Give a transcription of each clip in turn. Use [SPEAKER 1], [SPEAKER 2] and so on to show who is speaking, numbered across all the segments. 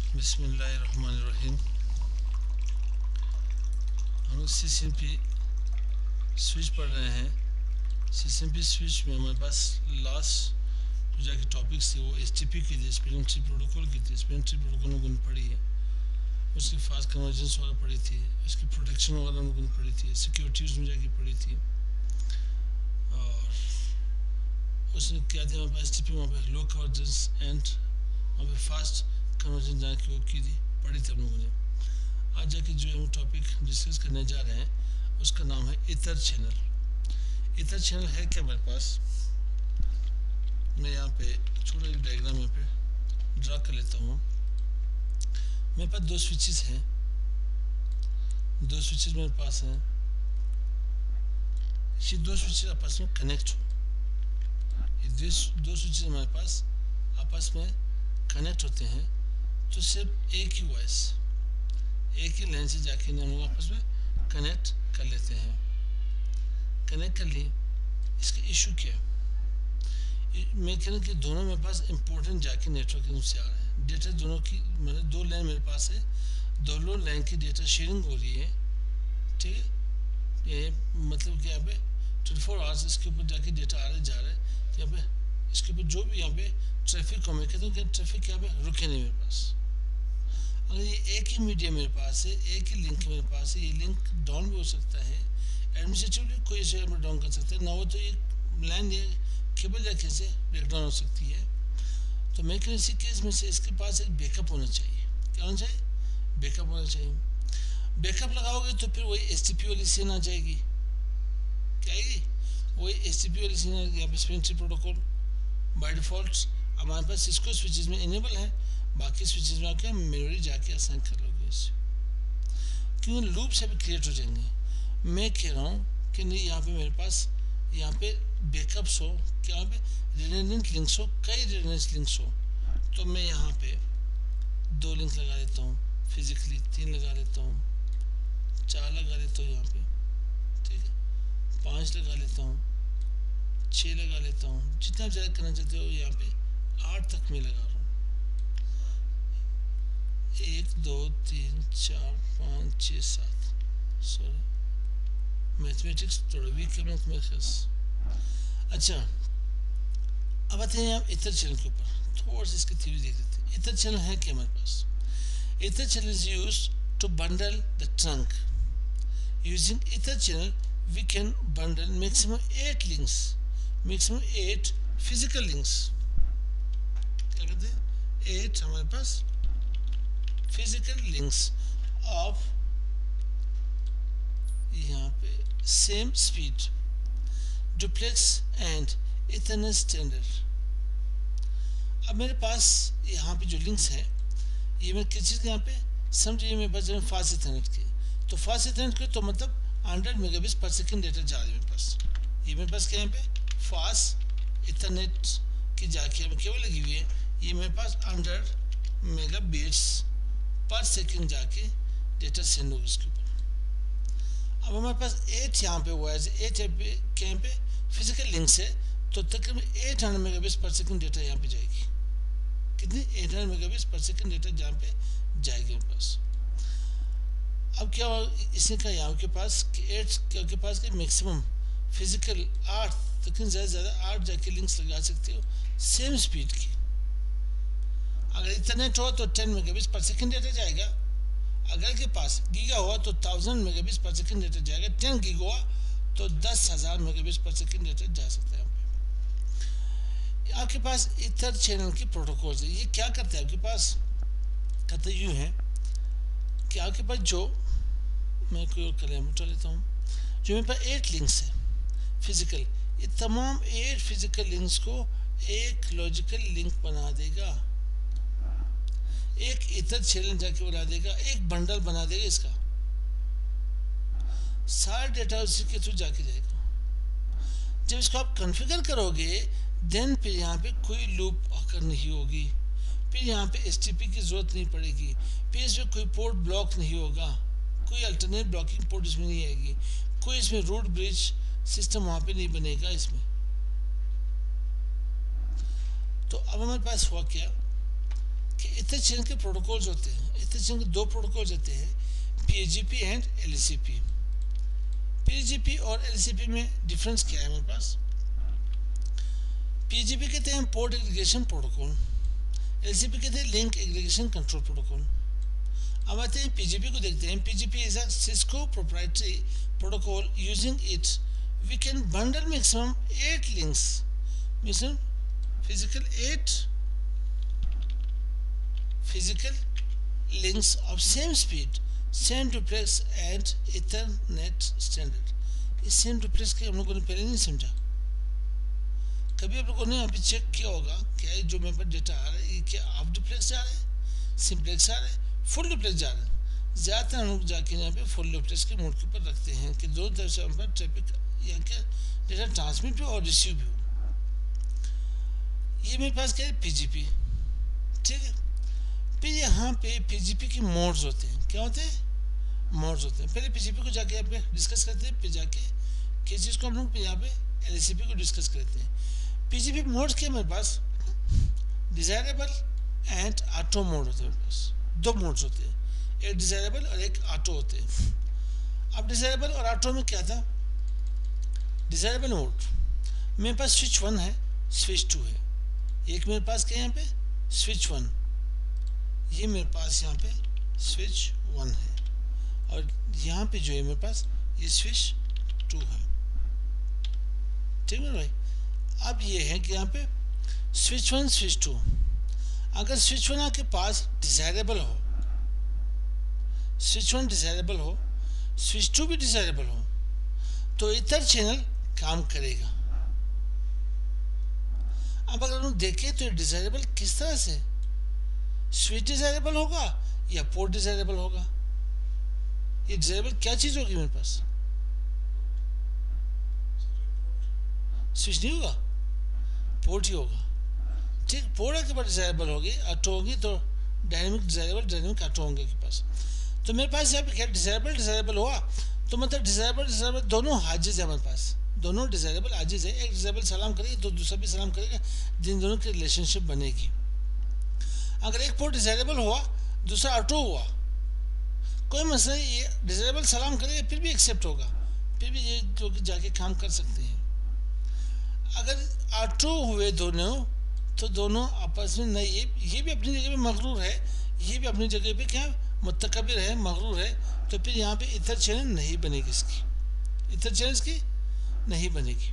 [SPEAKER 1] बिस्मिल्लाहिर्रहमानिर्रहीम। हम लोग सीसीएमपी स्विच पढ़ रहे हैं। सीसीएमपी स्विच में हमारे पास लास्ट जो जाके टॉपिक्स थे वो एसटीपी की थी, स्पेक्ट्रम ट्री प्रोटोकॉल की थी। स्पेक्ट्रम ट्री प्रोटोकॉल लोगों ने पढ़ी है, उसकी फास्ट कन्वर्जेंस वगैरह पढ़ी थी, उसकी प्रोटेक्शन वगैरह लोगों ने पढ़ी थी, सिक्योरिटी उसमें जाके पढ़ी थी। और उसने क्या था हमारे पास एसटीपी, वहाँ पे लो कन्वर्जेंस एंड वहाँ पे फास्ट कन्वर्जेंस जाके वो की थी, पढ़ी थी हम लोगों ने। आज जाके जो हम टॉपिक डिस्कस करने जा रहे हैं उसका नाम है ईथर चैनल। ईथर चैनल है क्या हमारे पास? मैं यहाँ पे छोटा एक डायग्राम यहाँ पे ड्रा कर लेता हूँ। मेरे पास दो स्विचेस हैं, दो स्विचेस मेरे पास हैं। ये दो स्विचेस आपस में कनेक्ट हो, ये दो स्विचेस हमारे पास आपस में कनेक्ट होते हैं तो सिर्फ एक ही वॉइस, एक ही लाइन से जाके हम लोग आपस में कनेक्ट कर लेते हैं। कनेक्ट कर लिए, इसका इशू क्या है? मैं कह रहा हूँ कि दोनों मेरे पास इंपॉर्टेंट जाके नेटवर्क से आ रहे हैं। डेटा दोनों की मतलब दो लाइन मेरे पास है, दोनों लाइन की डेटा शेयरिंग हो रही है, ठीक है। ये मतलब कि यहाँ पे 24 आवर्स इसके ऊपर जाके डेटा आ रहा जा रहा है। तो यहाँ पे इसके ऊपर जो भी यहाँ पे ट्रैफिक को मैं कहता हूँ कि ट्रैफिक यहाँ पे रुके नहीं मेरे पास। अगर ये एक ही मीडिया मेरे पास है, एक ही लिंक मेरे पास है, ये लिंक डाउन भी हो सकता है, एडमिनिस्ट्रेटिवली कोई इसे डाउन कर सकता है ना, वो तो एक लाइन ये केबल जाके से ब्रेकडाउन हो सकती है। तो मैं कहूँ इसी केस में से इसके पास एक बैकअप होना चाहिए। क्या होना चाहिए? बैकअप होना चाहिए। बैकअप लगाओगे तो फिर वही एसटीपी वाली सीन आ जाएगी। क्या आएगी? वही एसटीपी वाली सीन आएगी। यहाँ पे spectrum tree protocol by default हमारे पास सिस्को स्विचेस में इनेबल है, बाकी स्विचेस में आके मेमोरी जाके असाइन कर लोगे इसे, क्योंकि लूप से भी क्रिएट हो जाएंगे। मैं कह रहा हूँ कि नहीं, यहाँ पे मेरे पास यहाँ पे बैकअप्स हो, क्या यहाँ पे रिडंडेंट लिंक्स हो, कई रिडंडेंट लिंक्स हो, तो मैं यहाँ पे दो लिंक लगा देता हूँ, फिजिकली तीन लगा देता हूँ, चार लगा देता हूँ यहाँ पे, ठीक है, 5 लगा लेता हूँ, 6 लगा लेता हूँ, जितना ज़्यादा करना चाहते हो। यहाँ पे 8 तक मैं लगा रहा हूँ। 1 2 3 4 5 6 7, सॉरी मैथमेटिक्स थोड़ा वीक है मेरे ख्याल से। अच्छा, अब आते हैं आप ईथर चैनल के ऊपर, थोड़ा सा इसकी थ्योरी देख लेते हैं। ईथर चैनल है क्या हमारे पास? Ether channel is used to bundle the trunk. Using ether channel we can bundle maximum 8 links, maximum 8 physical links. क्या कहते हैं? 8 हमारे पास फिजिकल लिंक्स ऑफ यहाँ पे same speed, duplex and Ethernet standard. अब मेरे पास यहाँ पे जो लिंक्स है ये मैं किस चीज़ के यहाँ पे समझिए, मेरे पास फास्ट इथरनेट के, तो फास्ट इथरनेट के तो मतलब 100 मेगाबिट्स पर सेकंड डेटा जा रही है मेरे पास। ये मेरे पास क्या यहाँ पे फास्ट इथरनेट की जाके हमें केवल लगी हुई है, ये मेरे पास 100 मेगाबिट्स पर सेकंड जाके डेटा सेंड होगी इसके ऊपर। अब हमारे पास 8 यहाँ पे हुआ है, 8 यहाँ पे फिजिकल लिंक्स है, तो तकरीबन 800 मेगाबिट्स पर सेकंड डेटा यहाँ पे जाएगी। कितनी? 800 मेगाबिट्स पर सेकंड डेटा जहाँ पे जाएगी मेरे पास। अब क्या इसने कहा यहाँ के पास कि 8 के पास के मैक्सिमम फिजिकल 8, तकरीबन ज़्यादा से ज़्यादा 8 जाके लिंक्स लगा सकते हो सेम स्पीड की। अगर इंटरनेट हो तो 10 मेगाबिट्स पर सेकंड डेटा जाएगा, अगर के पास गीगा हुआ तो 1000 मेगाबिट्स पर सेकंड डेटा जाएगा, 10 गीगा हुआ तो 10,000 मेगाबिट्स पर सेकंड डेटा जा सकता है। आपके पास ईथर चैनल की प्रोटोकॉल है। ये क्या करते हैं आपके पास? कहते यूँ है कि आपके पास जो, मैं कोई और कलम उठा लेता हूँ, जो मेरे पास 8 लिंक्स है फिजिकल, ये तमाम 8 फिजिकल लिंक्स को एक लॉजिकल लिंक बना देगा, एक ईथर चैनल जाके बना देगा, एक बंडल बना देगा इसका, सारा डेटा उसी के थ्रू जाके जाएगा। जब इसको आप कॉन्फ़िगर करोगे देन फिर यहाँ पे कोई लूप आकर नहीं होगी, फिर यहाँ पे एसटीपी की ज़रूरत नहीं पड़ेगी, फिर इसमें कोई पोर्ट ब्लॉक नहीं होगा, कोई अल्टरनेट ब्लॉकिंग पोर्ट इसमें नहीं आएगी, कोई इसमें रूट ब्रिज सिस्टम वहाँ पे नहीं बनेगा इसमें। तो अब हमारे पास हुआ क्या कि इतने चेन के प्रोटोकॉल्स होते हैं, इतने चेन के दो प्रोटोकॉल्स होते हैं, PGP एंड LCP। PGP और LCP में डिफरेंस क्या है हमारे पास? PGP कहते हैं पोर्ट एग्रीगेशन प्रोटोकॉल, LCP कहते हैं लिंक एग्रीगेशन कंट्रोल प्रोटोकॉल। अब आते हैं PGP को देखते हैं। PGP is a Cisco proprietary protocol. Using it, we can bundle maximum 8 links, maximum eight physical links of same speed, same duplex and Ethernet standard। इस same duplex के हम लोगों ने पहले नहीं समझा। कभी आप लोगों ने यहाँ पे चेक किया होगा क्या जो मेरे पास डेटा आ रहा है ये क्या हाफ डुप्लेक्स जा रहा है, सिंप्लेक्स आ रहा है, फुल डुप्लेक्स जा रहा है। ज़्यादातर हम लोग जाके यहाँ पे फुल डुप्लेक्स के मोड के ऊपर रखते हैं कि दोनों तरफ से हम पर ट्रैफिक यहाँ के डेटा ट्रांसमिट भी और रिसीव भी हो। ये मेरे पास क्या है? PGP, ठीक है। फिर यहाँ पे PGP के मोड्स होते हैं। क्या होते हैं? मोड्स होते हैं। पहले PGP को जाके यहाँ पे डिस्कस करते हैं, फिर जाके किस चीज़ को हम लोग यहाँ पे LCP को डिस्कस करते हैं। PGP मोड्स के मेरे पास डिजायरेबल एंड ऑटो मोड होते हैं। मेरे पास दो मोड्स होते हैं, एक डिजायरेबल और एक ऑटो होते हैं। अब डिजायरेबल और ऑटो में क्या था? डिजायरेबल मोड मेरे पास स्विच 1 है, स्विच 2 है। एक मेरे पास क्या है यहाँ पे? स्विच 1। ये मेरे पास यहाँ पे स्विच 1 है और यहाँ पे जो है मेरे पास ये स्विच 2 है, ठीक है भाई। अब ये है कि यहाँ पे स्विच 1 स्विच 2, अगर स्विच 1 आपके पास डिजायरेबल हो, स्विच 1 डिजायरेबल हो, स्विच 2 भी डिजायरेबल हो, तो इतर चैनल काम करेगा। अब अगर हम देखें तो डिजायरेबल किस तरह से, स्विच डिजायरेबल होगा या पोर्ट डिजायरेबल होगा? ये डिजायरेबल क्या चीज होगी मेरे पास? स्विच नहीं होगा, पोर्ट ही होगा, ठीक। पोर्ट के पास डिजायरेबल होगी, ऑटो होगी तो डायनेमिक डिजायरेबल, डायनेमिक ऑटो होंगे के पास। तो मेरे पास यहाँ पे क्या डिजायरेबल हुआ तो मतलब डिजायरेबल दोनों हाजिज है हमारे पास, दोनों डिजायरेबल हाजिज है। एक डिजायरेबल सलाम करेगी तो दूसरा भी सलाम करेगा, जिन दोनों की रिलेशनशिप बनेगी। अगर एक पोर्ट डिजायरेबल हुआ दूसरा ऑटो हुआ, कोई मसला नहीं, ये डिजायरेबल सलाम करेगा फिर भी एक्सेप्ट होगा, फिर भी ये जो जाके काम कर सकते हैं। अगर ऑटो हुए दोनों तो दोनों आपस में नहीं, ये भी अपनी जगह पे मगरूर है, ये भी अपनी जगह पे क्या मुतकबिर है, मगरूर है, तो फिर यहाँ पे इतर चैनल नहीं बनेगी, इसकी इतर चैनल इसकी नहीं बनेगी।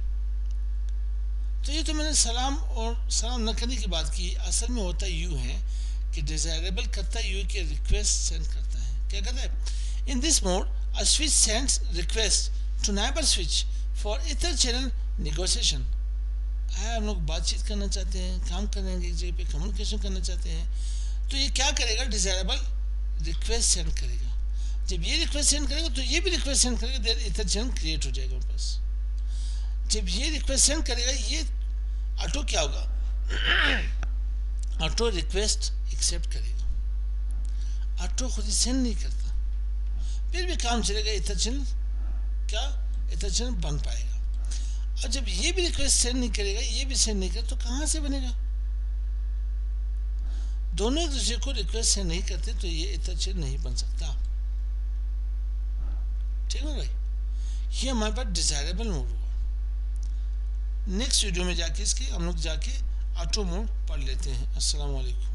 [SPEAKER 1] तो ये तो मैंने सलाम और सलाम न करने की बात की। असल में होता यूँ है कि डिजायरेबल करता है यूँ कि रिक्वेस्ट सेंड करता है। क्या करता है? In this mode a switch sends request to neighbour switch for इतर चैनल नेगोशिएशन। हम लोग बातचीत करना चाहते हैं, काम करेंगे एक जगह पे, कम्युनिकेशन करना चाहते हैं, तो ये क्या करेगा? डिजायरेबल रिक्वेस्ट सेंड करेगा। जब ये रिक्वेस्ट सेंड करेगा तो ये भी रिक्वेस्ट सेंड करेगा, देर इतर चैनल क्रिएट हो जाएगा मेरे पास। जब ये रिक्वेस्ट सेंड करेगा, ये ऑटो क्या होगा? ऑटो रिक्वेस्ट एक्सेप्ट करेगा, ऑटो खुद ही सेंड नहीं करता, फिर भी काम चलेगा, इतर चैनल क्या इतर चैनल बन पाएगा। और जब ये भी रिक्वेस्ट सेंड नहीं करेगा, ये भी सेंड नहीं करेगा, तो कहाँ से बनेगा? दोनों एक दूसरे को रिक्वेस्ट सेंड नहीं करते तो ये इतर चैनल नहीं बन सकता, ठीक है भाई। ये हमारे पास डिजायरेबल मोड हुआ। नेक्स्ट वीडियो में जाके इसके हम लोग जाके ऑटो मोड पढ़ लेते हैं। अस्सलाम वालेकुम।